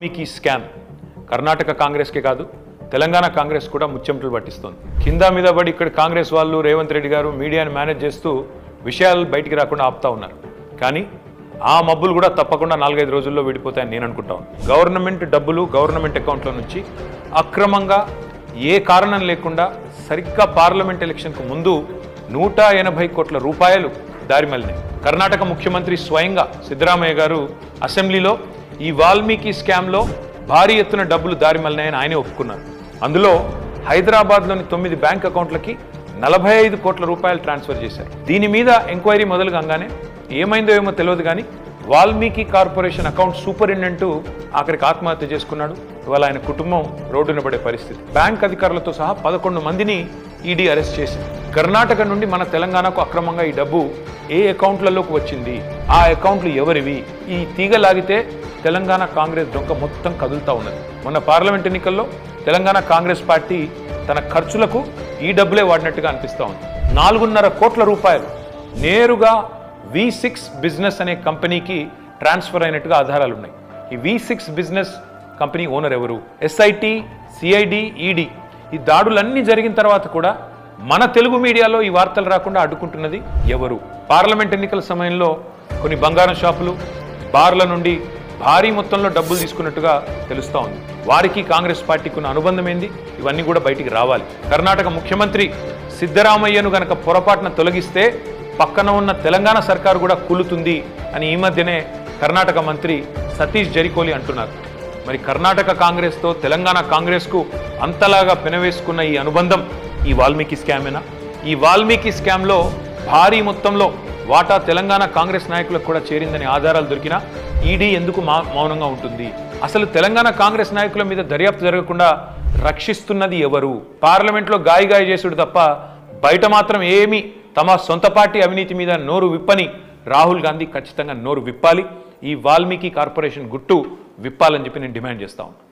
మీకు ఈ స్కామ్ కర్ణాటక కాంగ్రెస్ కే కాదు తెలంగాణ కాంగ్రెస్ కూడా ముచ్చెమటలు పట్టిస్తుంది. కింద మీద పడి ఇక్కడ కాంగ్రెస్ వాళ్ళు రేవంత్ రెడ్డి గారు మీడియాని మేనేజ్ చేస్తూ విషయాలు బయటికి రాకుండా ఆపుతా ఉన్నారు. కానీ ఆ మబ్బులు కూడా తప్పకుండా 4-5 రోజుల్లో విడిపోతాయని నేను అనుకుంటాను. గవర్నమెంట్ డబ్బులు గవర్నమెంట్ అకౌంట్ల నుంచి అక్రమంగా ఏ కారణం లేకుండా సరిగ్గా పార్లమెంట్ ఎలక్షన్కు ముందు 180 కోట్ల రూపాయలు దారి మళ్ళినాయి. కర్ణాటక ముఖ్యమంత్రి స్వయంగా సిద్ధరామయ్య గారు అసెంబ్లీలో ఈ వాల్మీకి స్కామ్లో భారీ ఎత్తున డబ్బులు దారి మళ్ళినాయని ఆయనే ఒప్పుకున్నారు. అందులో హైదరాబాద్లోని 9 బ్యాంక్ అకౌంట్లకి 45 కోట్ల రూపాయలు ట్రాన్స్ఫర్ చేశారు. దీని మీద ఎంక్వైరీ మొదలు కాగానే ఏమైందో ఏమో తెలియదు కానీ వాల్మీకి కార్పొరేషన్ అకౌంట్ సూపరింటెండెంట్ ఆఖరికి ఆత్మహత్య చేసుకున్నాడు. ఇవాళ ఆయన కుటుంబం రోడ్డున పడే పరిస్థితి. బ్యాంక్ అధికారులతో సహా 11 మందిని ఈడీ అరెస్ట్ చేసింది. కర్ణాటక నుండి మన తెలంగాణకు అక్రమంగా ఈ డబ్బు ఏ అకౌంట్లలోకి వచ్చింది, ఆ అకౌంట్లు ఎవరివి, ఈ తీగ లాగితే తెలంగాణ కాంగ్రెస్ డొంక మొత్తం కదులుతూ ఉన్నది. మొన్న పార్లమెంట్ ఎన్నికల్లో తెలంగాణ కాంగ్రెస్ పార్టీ తన ఖర్చులకు ఈ డబ్బులే వాడినట్టుగా అనిపిస్తూ ఉంది. 4.5 కోట్ల రూపాయలు నేరుగా V6 బిజినెస్ అనే కంపెనీకి ట్రాన్స్ఫర్ అయినట్టుగా ఆధారాలు ఉన్నాయి. ఈ V6 బిజినెస్ కంపెనీ ఓనర్ ఎవరు? SIT, CID, ED ఈ దాడులన్నీ జరిగిన తర్వాత కూడా మన తెలుగు మీడియాలో ఈ వార్తలు రాకుండా అడ్డుకుంటున్నది ఎవరు? పార్లమెంట్ ఎన్నికల సమయంలో కొన్ని బంగారం షాపులు, బార్ల నుండి భారీ మొత్తంలో డబ్బులు తీసుకున్నట్టుగా తెలుస్తూ ఉంది. వారికి కాంగ్రెస్ పార్టీకి ఉన్న అనుబంధం ఏంది? ఇవన్నీ కూడా బయటికి రావాలి. కర్ణాటక ముఖ్యమంత్రి సిద్ధరామయ్యను గనక పొరపాటున తొలగిస్తే పక్కన ఉన్న తెలంగాణ సర్కారు కూడా కూలుతుంది అని ఈ మధ్యనే కర్ణాటక మంత్రి సతీష్ జరికోలి అంటున్నారు. మరి కర్ణాటక కాంగ్రెస్తో తెలంగాణ కాంగ్రెస్కు అంతలాగా పెనవేసుకున్న ఈ అనుబంధం ఈ వాల్మీకి స్కామేనా? ఈ వాల్మీకి స్కామ్లో భారీ మొత్తంలో వాటా తెలంగాణ కాంగ్రెస్ నాయకులకు కూడా చేరిందని ఆధారాలు దొరికినా ఈడీ ఎందుకు మౌనంగా ఉంటుంది? అసలు తెలంగాణ కాంగ్రెస్ నాయకుల మీద దర్యాప్తు జరగకుండా రక్షిస్తున్నది ఎవరు? పార్లమెంట్లో గాయ చేసుడు తప్ప బయట మాత్రం ఏమీ తమ సొంత పార్టీ అవినీతి మీద నోరు విప్పని రాహుల్ గాంధీ ఖచ్చితంగా నోరు విప్పాలి. ఈ వాల్మీకి కార్పొరేషన్ గుట్టు విప్పాలని చెప్పి నేను డిమాండ్ చేస్తా ఉన్నాను.